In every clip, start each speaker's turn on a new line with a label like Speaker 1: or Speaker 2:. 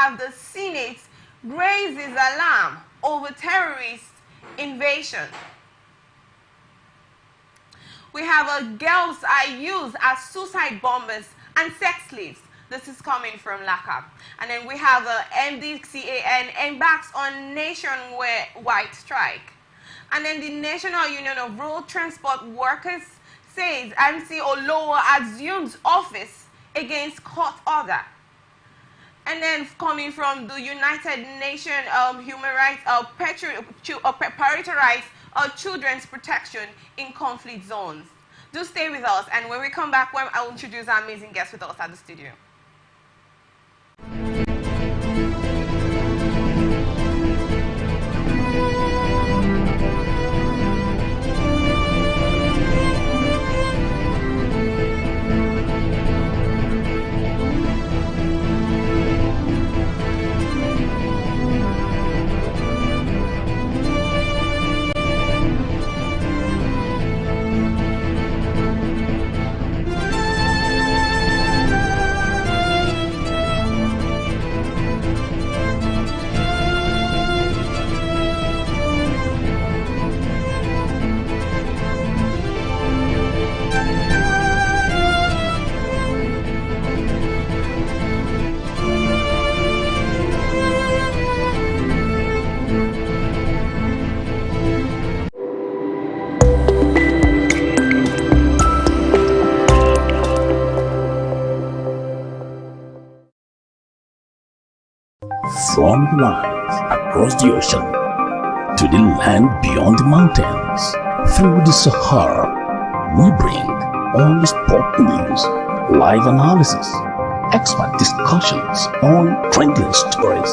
Speaker 1: have the Senate raises alarm over terrorist invasion. We have girls are used as suicide bombers and sex slaves. This is coming from LACAP. And then we have MDCAN embarks on nationwide strike. And then the National Union of Road Transport Workers says MC Olowo assumes office against court order. And then coming from the United Nations Human Rights prioritize children's protection in conflict zones. Do stay with us, and when we come back, I will introduce our amazing guests with us at the studio.
Speaker 2: From the lines across the ocean to the land beyond the mountains, through the Sahara, we bring all the sport news, live analysis, expert discussions on trending stories.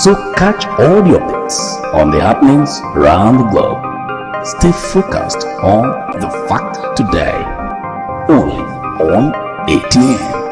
Speaker 2: So catch all the updates on the happenings around the globe. Stay focused on the fact today, only on ATN.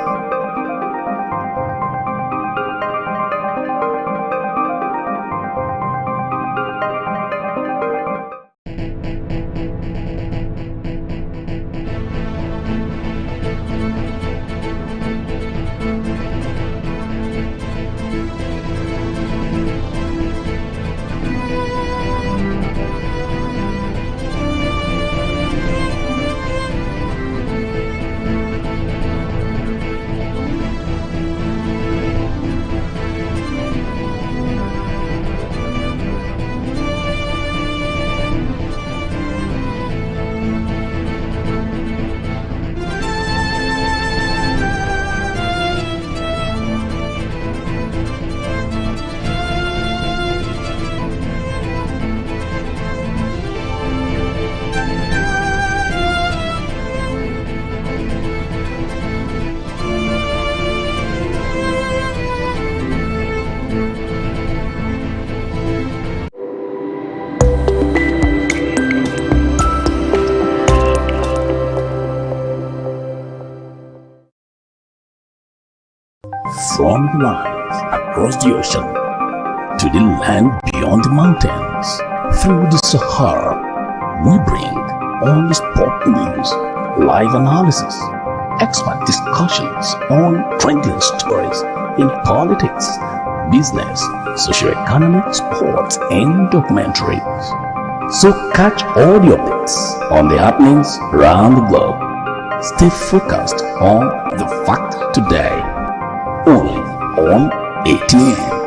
Speaker 2: From the lines across the ocean to the land beyond the mountains, through the Sahara, we bring all the sport news, live analysis, expert discussions on trending stories in politics, business, socio-economic, sports, and documentaries. So catch all the updates on the happenings around the globe. Stay focused on the fact today, only on ATN.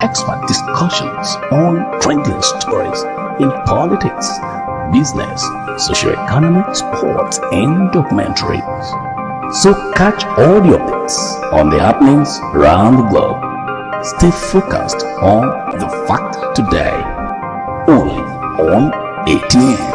Speaker 2: expert discussions on trending stories in politics, business, socio-economic, sports, and documentaries. So catch all the updates on the happenings around the globe. Stay focused on the fact today, only on ATN.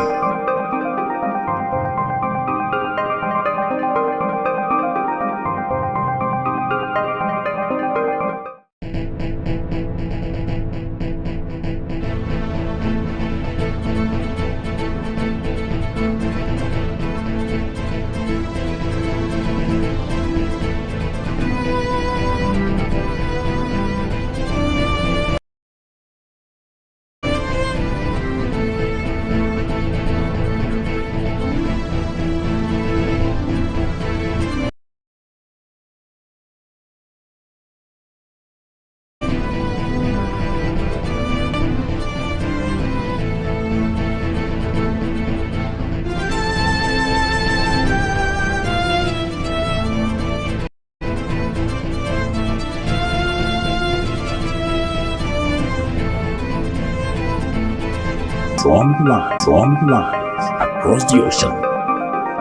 Speaker 2: From the lines across the ocean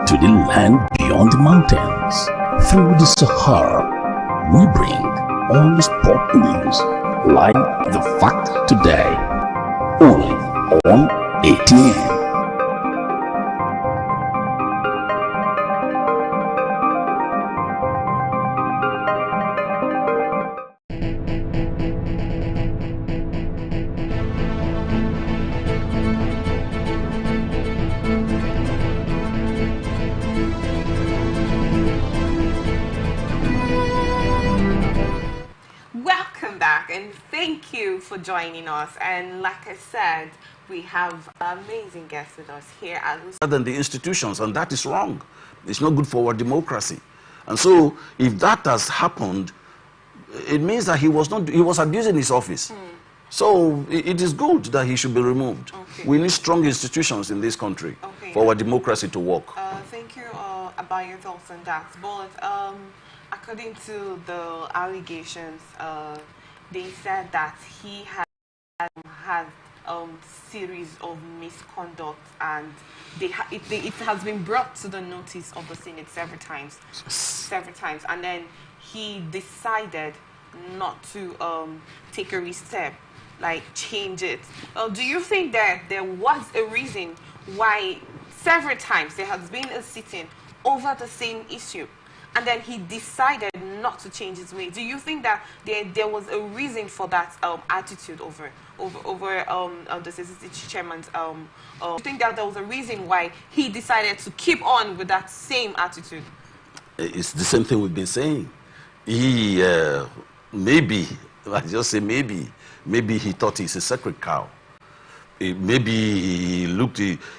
Speaker 2: to the land beyond the mountains, through the Sahara, we bring all the sport news like the fact today, only on ATN.
Speaker 1: And thank you for joining us. And like I said, we have amazing guests with us here.
Speaker 3: Than the institutions, and that is wrong. It's not good for our democracy. And so, if that has happened, it means that he was abusing his office. So it is good that he should be removed.
Speaker 1: Okay.
Speaker 3: We need strong institutions in this country for our democracy to work.
Speaker 1: Thank you about your thoughts on that. But according to the allegations, they said that he had series of misconduct, and it has been brought to the notice of the Senate several times, and then he decided not to take a step, like change it. Do you think that there was a reason why several times there has been a sitting over the same issue, and then he decided not to change his way? Do you think that there was a reason for that attitude over the CCC chairman's? Do you think that there was a reason why he decided to keep on with that same attitude?
Speaker 3: It's the same thing we've been saying. He maybe, I just say maybe he thought he's a sacred cow. Maybe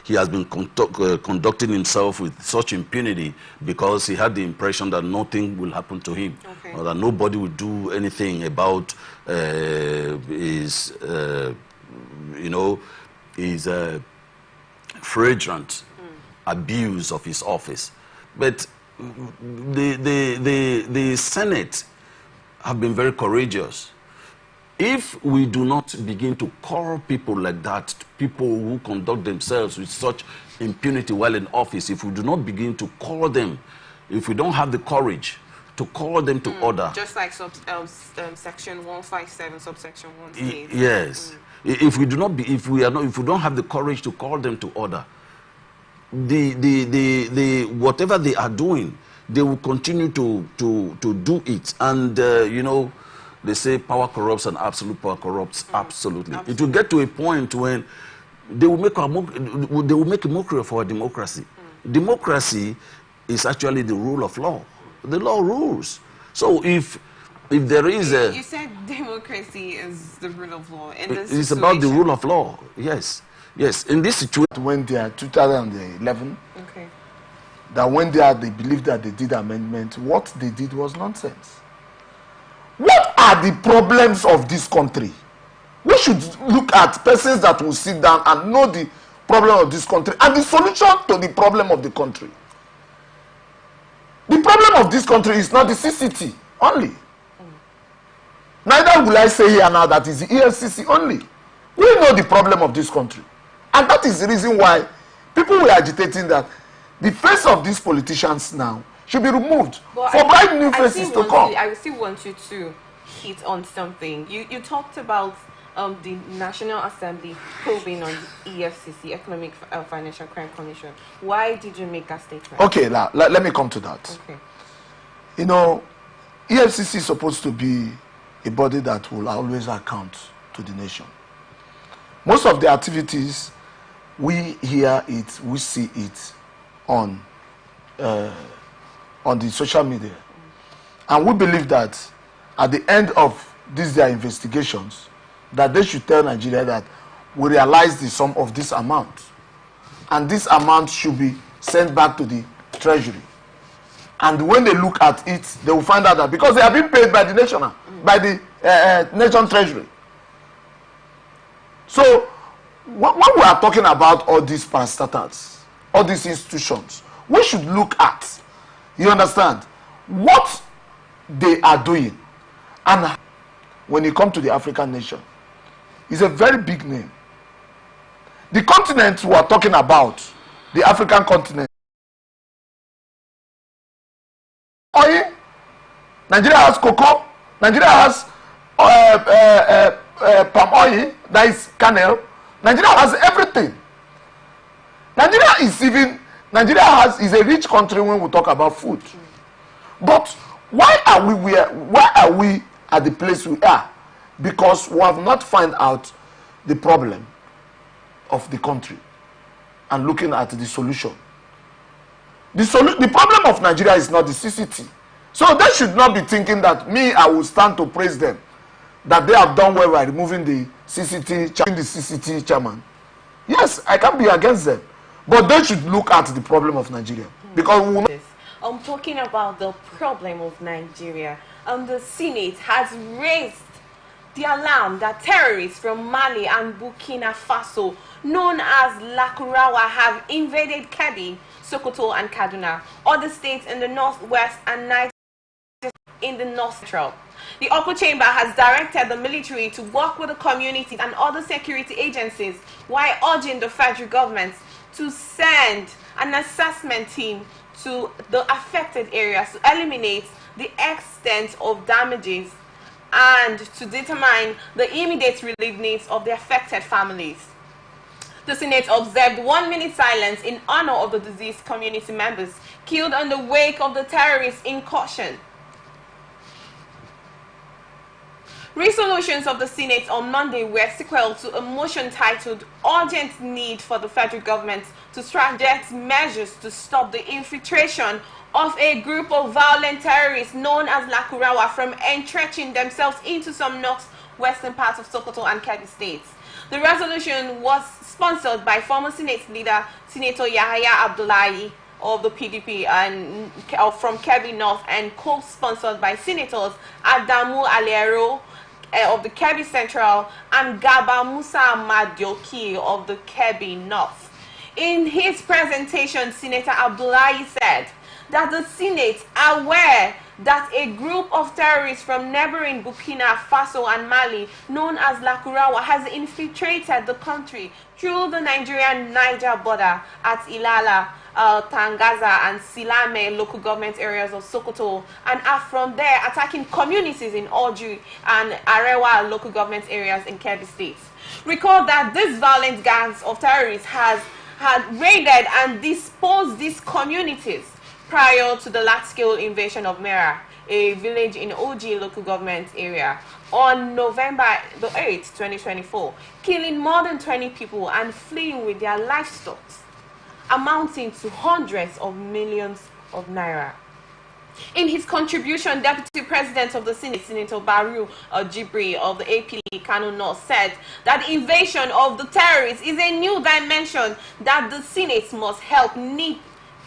Speaker 3: he has been conducting himself with such impunity because he had the impression that nothing will happen to him, or that nobody will do anything about his flagrant abuse of his office. But the Senate have been very courageous. If we do not begin to call people like that, people who conduct themselves with such impunity while in office, if we do not begin to call them, if we don't have the courage to call them to order.
Speaker 1: Just like section 157, subsection 1 says.
Speaker 3: Yes. If we don't have the courage to call them to order, whatever they are doing, they will continue to do it. And they say power corrupts and absolute power corrupts. Absolutely. It will get to a point when they will make a mockery of our democracy. Democracy is actually the rule of law. The law rules. So if there is a...
Speaker 1: You said democracy is the rule of law.
Speaker 3: It's about the rule of law. Yes. Yes. In this situation...
Speaker 4: When they are 2011, that when they believed that they did amendment, what they did was nonsense. What are the problems of this country? We should look at persons that will sit down and know the problem of this country and the solution to the problem of the country. The problem of this country is not the CCT only. Neither will I say here now that it's the EFCC only. We know the problem of this country. And that is the reason why people were agitating that the face of these politicians now should be removed for bright new faces to come.
Speaker 1: I still want you to hit on something. You talked about the National Assembly probing on the EFCC, Economic Financial Crime Commission. Why did you make that statement?
Speaker 4: Okay, let me come to that.
Speaker 1: Okay.
Speaker 4: You know, EFCC is supposed to be a body that will always account to the nation. Most of the activities, we hear it, we see it on the social media. And we believe that at the end of these their investigations, that they should tell Nigeria that we realize the sum of this amount. And this amount should be sent back to the treasury. And when they look at it, they will find out that because they have been paid by the national, by the nation treasury. So when we are talking about all these parastatals, all these institutions, we should look at, you understand, what they are doing. And when you come to the African nation, it's a very big name. The continent we are talking about, the African continent, oil, Nigeria has cocoa, Nigeria has palm oil, that is kernel. Nigeria has everything. Nigeria is a rich country when we talk about food. But why are we at the place we are? Because we have not found out the problem of the country and looking at the solution. The problem of Nigeria is not the CCT. So they should not be thinking that I will stand to praise them, that they have done well by removing the CCT chairman. Yes, I can be against them. But they should look at the problem of Nigeria. Because we will not.
Speaker 1: I'm talking about the problem of Nigeria. The Senate has raised the alarm that terrorists from Mali and Burkina Faso, known as Lakurawa, have invaded Kebbi, Sokoto, and Kaduna, other states in the northwest and Niger in the north central. The upper chamber has directed the military to work with the communities and other security agencies while urging the federal government to send an assessment team to the affected areas to eliminate the extent of damages and to determine the immediate relief needs of the affected families. The Senate observed 1 minute silence in honor of the deceased community members killed in the wake of the terrorist incursion. Resolutions of the Senate on Monday were sequel to a motion titled Urgent Need for the Federal Government to Strategize Measures to Stop the Infiltration of a Group of Violent Terrorists known as Lakurawa from entrenching themselves into some northwestern parts of Sokoto and Kebbi states. The resolution was sponsored by former Senate leader Senator Yahaya Abdullahi of the PDP and from Kebbi North, and co-sponsored by Senators Adamu Aliero of the Kebbi Central and Gaba Musa Madioki of the Kebbi North. In his presentation, Senator Abdullahi said that the Senate are aware that a group of terrorists from neighboring Burkina Faso and Mali, known as Lakurawa, has infiltrated the country through the Nigerian-Niger border at Ilala, Tangaza and Silame local government areas of Sokoto, and are from there attacking communities in Oju and Arewa local government areas in Kebbi states. Recall that this violent gangs of terrorists had raided and disposed these communities prior to the large-scale invasion of Mera, a village in Oji local government area, on November the 8th, 2024, killing more than 20 people and fleeing with their livestock, amounting to hundreds of millions of naira. In his contribution, Deputy President of the Senate, Senator Baru Jibri of the AP Kano North, said that the invasion of the terrorists is a new dimension that the Senate must help nip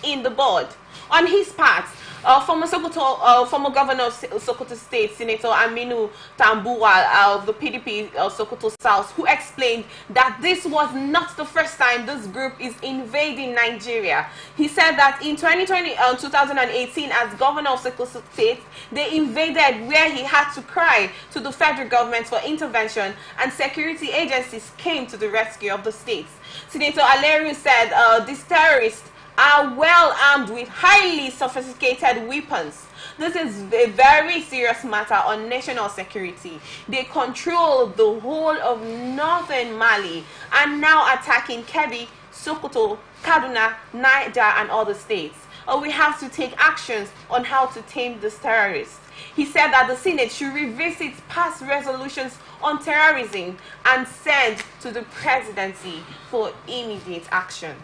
Speaker 1: in the bud. On his part, Former governor of Sokoto State, Senator Aminu Tambuwal of the PDP Sokoto South, who explained that this was not the first time this group is invading Nigeria. He said that in 2018, as governor of Sokoto State, they invaded where he had to cry to the federal government for intervention, and security agencies came to the rescue of the states. Senator Aleru said these terrorists are well armed with highly sophisticated weapons. This is a very serious matter on national security. They control the whole of northern Mali and now attacking Kebbi, Sokoto, Kaduna, Niger and other states. We have to take actions on how to tame these terrorists. He said that the Senate should revisit past resolutions on terrorism and send to the presidency for immediate action.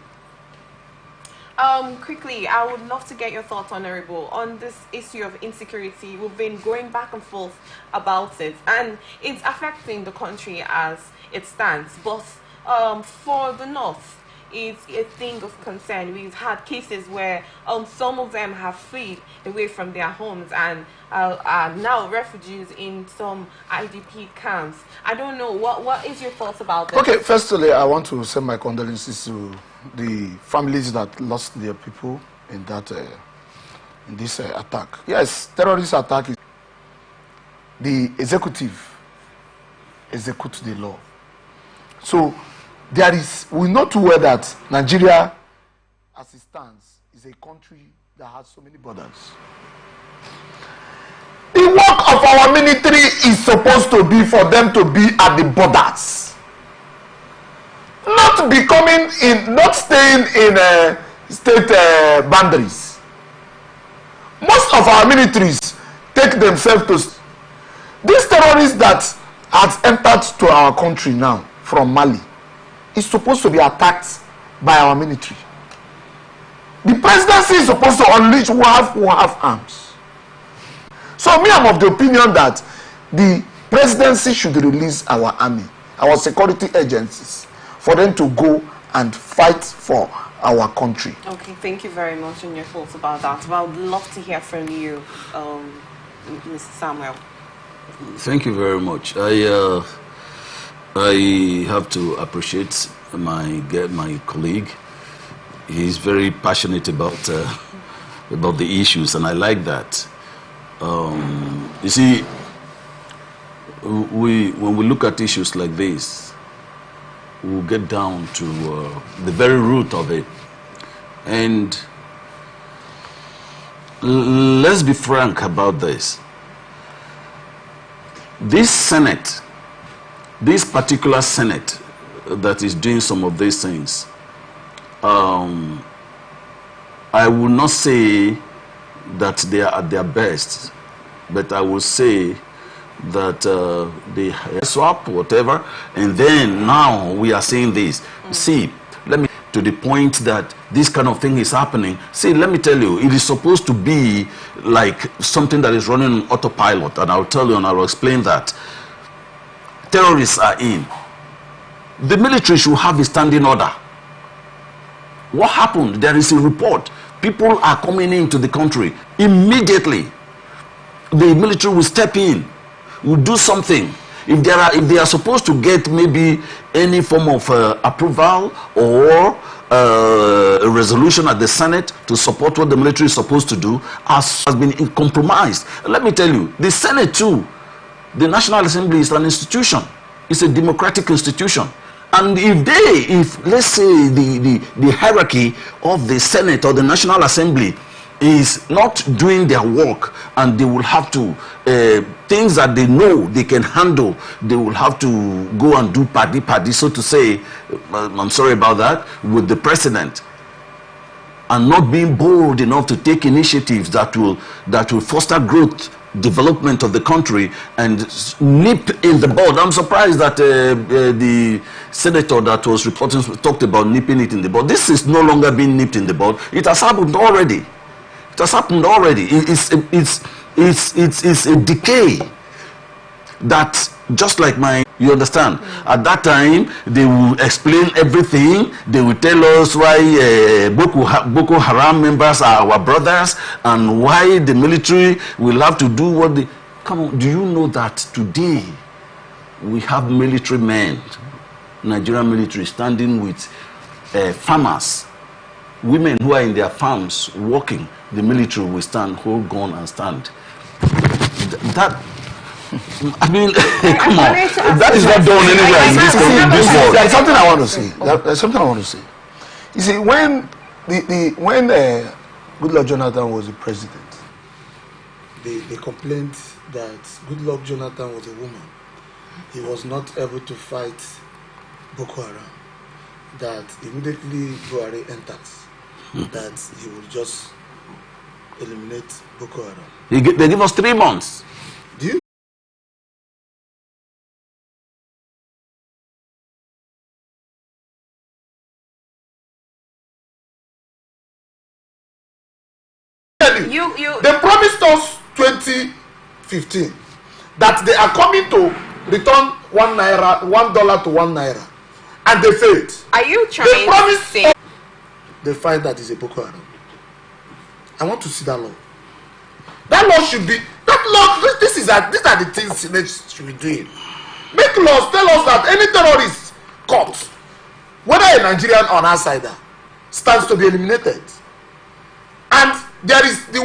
Speaker 1: Quickly, I would love to get your thoughts, Honorable, on this issue of insecurity. We've been going back and forth about it, and it's affecting the country as it stands. But for the North, it's a thing of concern. We've had cases where some of them have fled away from their homes and are now refugees in some IDP camps. I don't know, what is your thoughts about this?
Speaker 4: Okay, firstly, I want to send my condolences to the families that lost their people in that in this attack. Yes, terrorist attack is the executive executes the law. So there is, we know too well that Nigeria, as it stands, is a country that has so many borders. The work of our military is supposed to be for them to be at the borders. Not staying in state boundaries. Most of our militaries take themselves to these terrorists that has entered to our country now from Mali is supposed to be attacked by our military. The presidency is supposed to unleash who have arms. So me, I'm of the opinion that the presidency should release our army, our security agencies, for them to go and fight for our country.
Speaker 1: Okay, thank you very much on your thoughts about that. Well, I would love to hear from you, Mr. Samuel.
Speaker 3: Thank you very much. I have to appreciate my colleague. He's very passionate about the issues, and I like that. You see, when we look at issues like this, we'll get down to the very root of it. And let's be frank about this. This Senate, this particular Senate that is doing some of these things, I will not say that they are at their best, but I will say that they swap whatever, and then now we are saying this. See, let me to the point that this kind of thing is happening. See, let me tell you, it is supposed to be like something that is running on autopilot, and I'll tell you and I'll explain that. Terrorists are in. The military should have a standing order. What happened? There is a report. People are coming into the country. Immediately, the military will step in, will do something. If they are supposed to get maybe any form of approval or a resolution at the Senate to support what the military is supposed to do, has been compromised. Let me tell you, the Senate too, the National Assembly is an institution. It's a democratic institution. And if let's say the hierarchy of the Senate or the National Assembly is not doing their work, and they will have to things that they know they can handle, they will have to go and do paddy, so to say, I'm sorry about that, with the president, and not being bold enough to take initiatives that will foster growth, development of the country, and nip in the bud. I'm surprised that the senator that was reporting talked about nipping it in the bud. This is no longer being nipped in the bud. It has happened already. It has happened already. It's a decay that, just like my You understand? At that time, they will explain everything. They will tell us why Boko Haram members are our brothers and why the military will have to do what they... Come on, do you know that today we have military men, Nigerian military, standing with farmers, women who are in their farms working? The military will stand, hold gun and stand. That... I mean, come on. That is not done anywhere in this world.
Speaker 4: There's something I want to say. There's something I want to say. You see, when Goodluck Jonathan was the president, they complained that Goodluck Jonathan was a woman. He was not able to fight Boko Haram. That immediately Buhari enters, that he will just eliminate Boko Haram.
Speaker 3: They give us 3 months.
Speaker 4: Do you? They promised us 2015 that they are coming to return $1 to $1, and they failed.
Speaker 1: Are you trying to say
Speaker 4: they find that is a Boko Haram? I want to see that law. That law should be these are the things they should be doing. Make laws tell us that any terrorist caught, whether a Nigerian or an outsider, stands to be eliminated. And there is the